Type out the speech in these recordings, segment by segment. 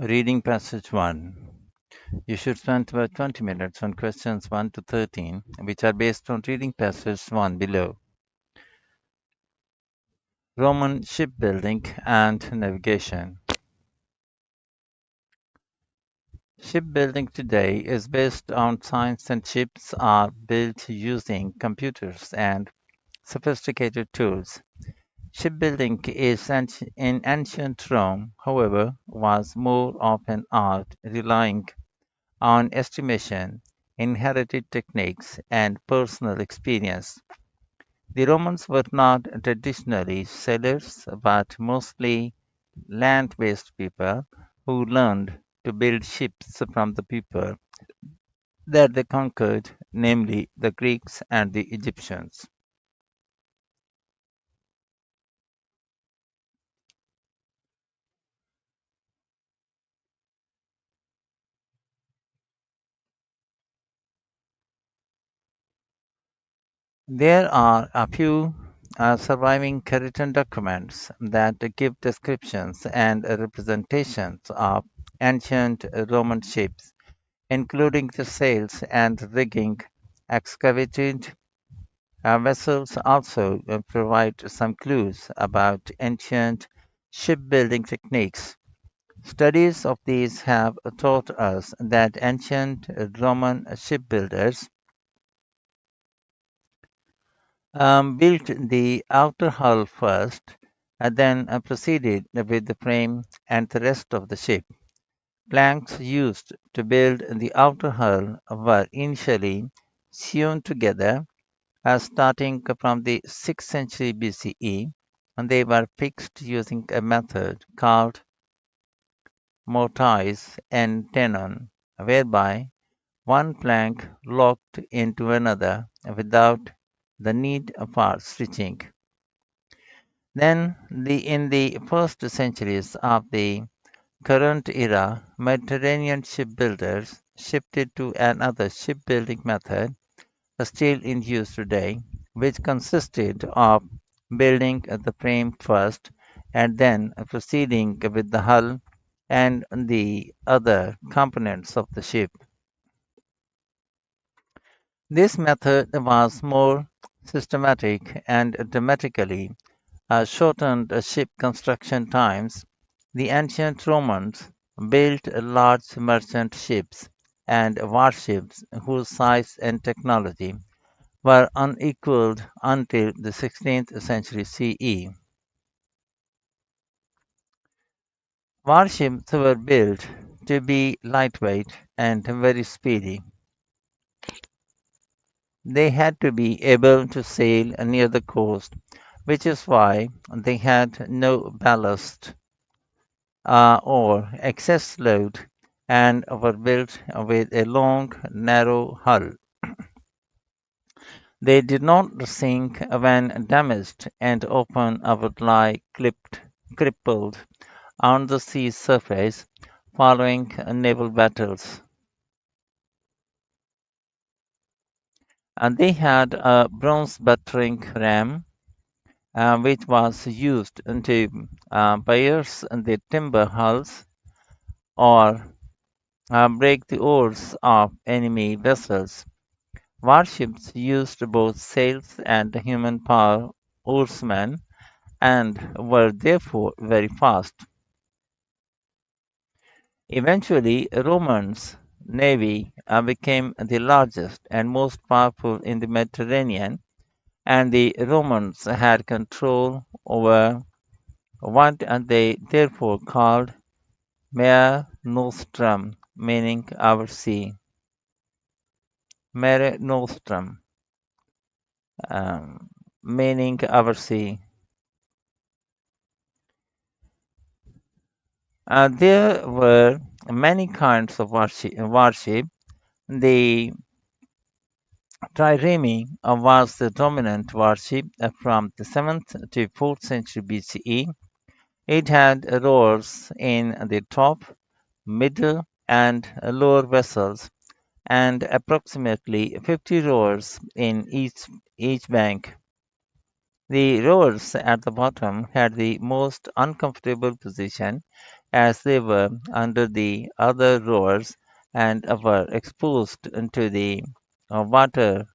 Reading Passage 1. You should spend about 20 minutes on questions 1 to 13, which are based on Reading Passage 1 below. Roman shipbuilding and navigation. Shipbuilding today is based on science, and ships are built using computers and sophisticated tools. Shipbuilding in ancient Rome, however, was more of an art relying on estimation, inherited techniques, and personal experience. The Romans were not traditionally sailors, but mostly land based people who learned to build ships from the people that they conquered, namely the Greeks and the Egyptians. There are a few surviving written documents that give descriptions and representations of ancient Roman ships, including the sails and rigging. Excavated vessels also provide some clues about ancient shipbuilding techniques. Studies of these have taught us that ancient Roman shipbuilders built the outer hull first, and then proceeded with the frame and the rest of the ship. Planks used to build the outer hull were initially sewn together, starting from the 6th century BCE, and they were fixed using a method called mortise and tenon, whereby one plank locked into another without the need for stitching. Then, in the first centuries of the current era, Mediterranean shipbuilders shifted to another shipbuilding method still in use today, which consisted of building the frame first and then proceeding with the hull and the other components of the ship. This method was more systematic and dramatically shortened ship construction times. The ancient Romans built large merchant ships and warships whose size and technology were unequaled until the 16th century CE. Warships were built to be lightweight and very speedy. They had to be able to sail near the coast, which is why they had no ballast or excess load and were built with a long, narrow hull. They did not sink when damaged and often would lie crippled on the sea's surface following naval battles. And they had a bronze battering ram, which was used to pierce the timber hulls or break the oars of enemy vessels. Warships used both sails and human power oarsmen and were therefore very fast. Eventually, Romans' navy became the largest and most powerful in the Mediterranean, and the Romans had control over what they therefore called Mare Nostrum, meaning our sea. Mare Nostrum, meaning our sea. There were many kinds of warship. The trireme was the dominant warship from the 7th to 4th century BCE. It had rowers in the top, middle, and lower vessels, and approximately 50 rowers in each bank. The rowers at the bottom had the most uncomfortable position as they were under the other rowers and were exposed to the water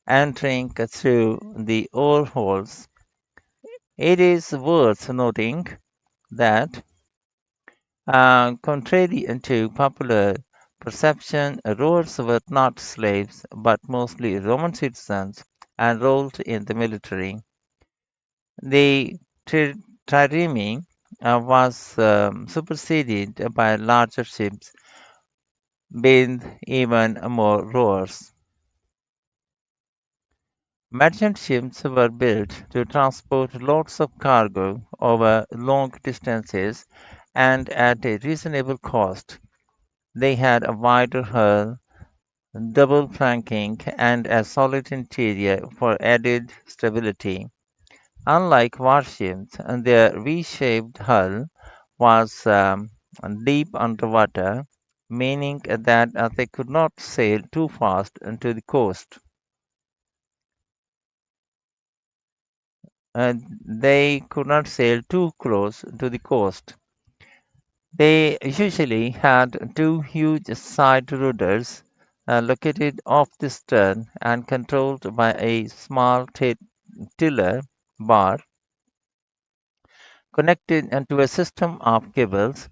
entering through the oar holes. It is worth noting that, contrary to popular perception, rowers were not slaves but mostly Roman citizens enrolled in the military. The tri- trireme was superseded by larger ships with even more rowers. Merchant ships were built to transport loads of cargo over long distances and at a reasonable cost. They had a wider hull, double planking, and a solid interior for added stability. Unlike warships, their V-shaped hull was deep underwater, meaning that they could not sail too fast to the coast. They could not sail too close to the coast. They usually had two huge side rudders located off the stern and controlled by a small tiller bar connected to a system of cables.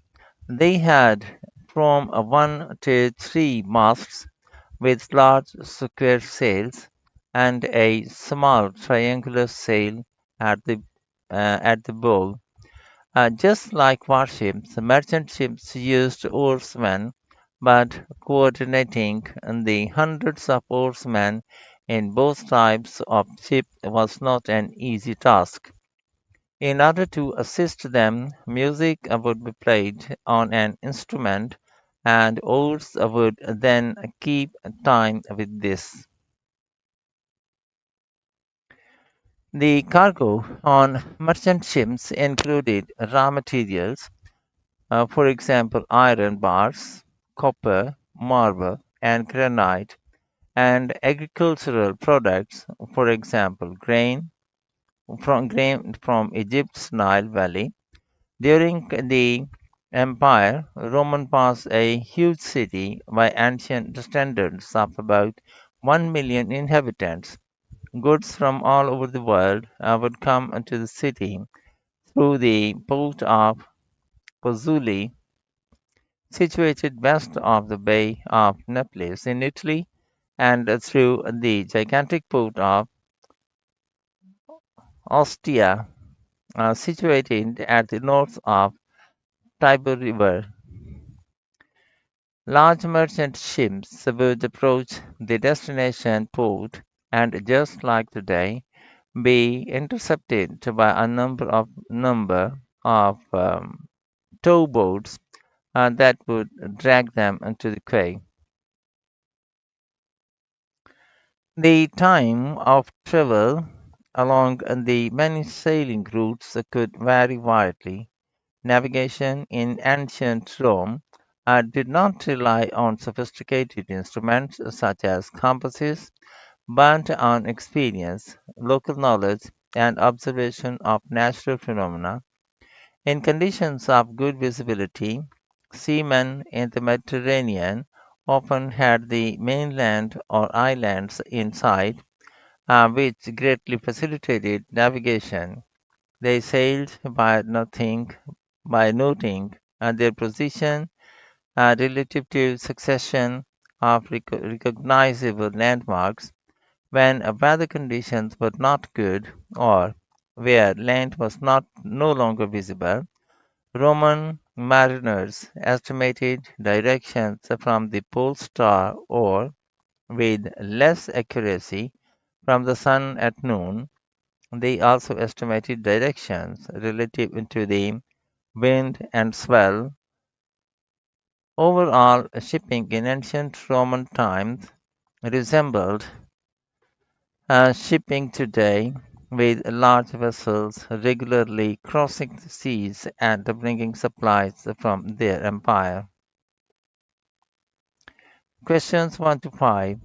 They had from 1 to 3 masts with large square sails and a small triangular sail at the bow. Just like warships, merchant ships used oarsmen, but coordinating the hundreds of oarsmen in both types of ship was not an easy task. In order to assist them, music would be played on an instrument, and oars would then keep time with this. The cargo on merchant ships included raw materials, for example, iron bars, copper, marble, and granite, and agricultural products, for example, grain from Egypt's Nile Valley. During the empire, Rome was a huge city by ancient standards of about 1 million inhabitants. Goods from all over the world would come into the city through the port of Pozzuoli, situated west of the Bay of Naples in Italy, and through the gigantic port of Ostia, situated at the north of Tiber River. Large merchant ships would approach the destination port and, just like today, be intercepted by a number of towboats that would drag them into the quay. The time of travel along the many sailing routes could vary widely. Navigation in ancient Rome did not rely on sophisticated instruments such as compasses, but on experience, local knowledge, and observation of natural phenomena. In conditions of good visibility, seamen in the Mediterranean often had the mainland or islands in sight, which greatly facilitated navigation. They sailed by noting their position relative to succession of recognizable landmarks when weather conditions were not good or where land was not no longer visible. Roman mariners estimated directions from the pole star or, with less accuracy, from the sun at noon. They also estimated directions relative to the wind and swell. Overall, shipping in ancient Roman times resembled shipping today, with large vessels regularly crossing the seas and bringing supplies from their empire. Questions 1 to 5.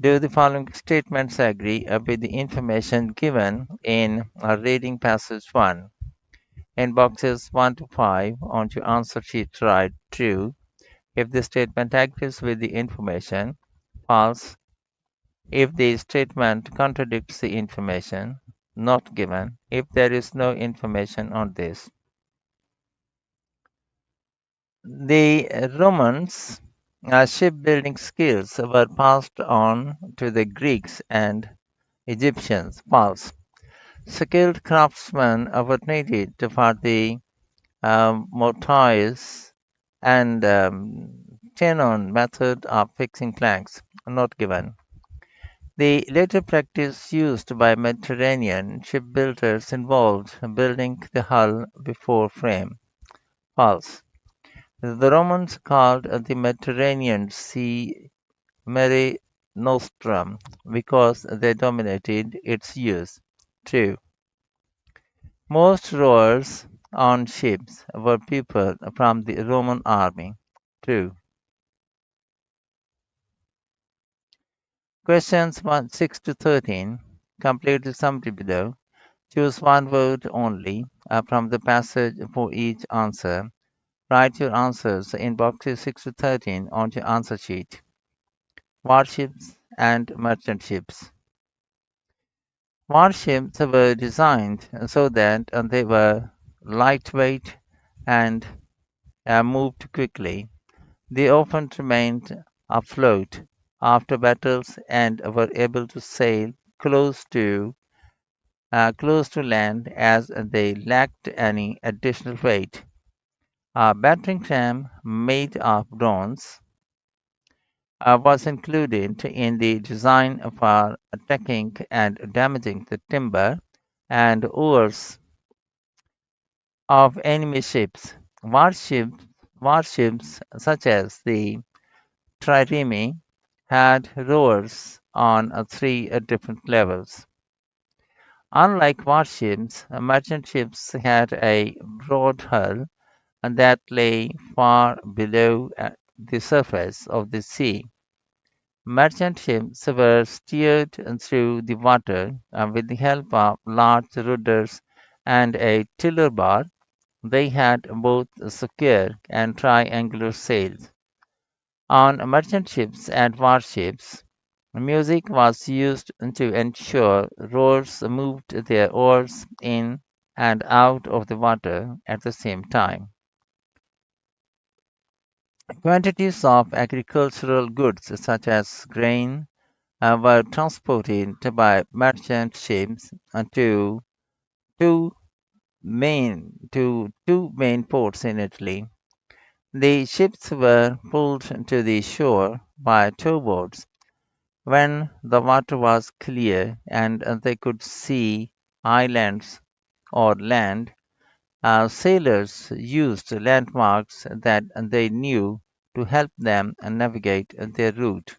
Do the following statements agree with the information given in Reading Passage 1? In boxes 1 to 5 on your answer sheet, write true if the statement agrees with the information, false if the statement contradicts the information, not given if there is no information on this. The Romans' shipbuilding skills were passed on to the Greeks and Egyptians. False. Skilled craftsmen were needed for the mortise and tenon method of fixing planks. Not given. The later practice used by Mediterranean shipbuilders involved building the hull before frame. False. The Romans called the Mediterranean Sea Mare Nostrum because they dominated its use. True. Most rowers on ships were people from the Roman army. True. Questions 6 to 13. Complete the summary below. Choose one word only from the passage for each answer. Write your answers in boxes 6 to 13 on your answer sheet. Warships and merchant ships. Warships were designed so that they were lightweight and moved quickly. They often remained afloat after battles and were able to sail close to land as they lacked any additional weight. A battering ram made of bronze was included in the design for attacking and damaging the timber and oars of enemy ships. Warships such as the trireme had rowers on three different levels. Unlike warships, merchant ships had a broad hull that lay far below the surface of the sea. Merchant ships were steered through the water with the help of large rudders and a tiller bar. They had both square and triangular sails. On merchant ships and warships, music was used to ensure rowers moved their oars in and out of the water at the same time. Quantities of agricultural goods such as grain were transported by merchant ships to two main ports in Italy. The ships were pulled to the shore by towboats when the water was clear and they could see islands or land. Sailors used landmarks that they knew to help them navigate their route.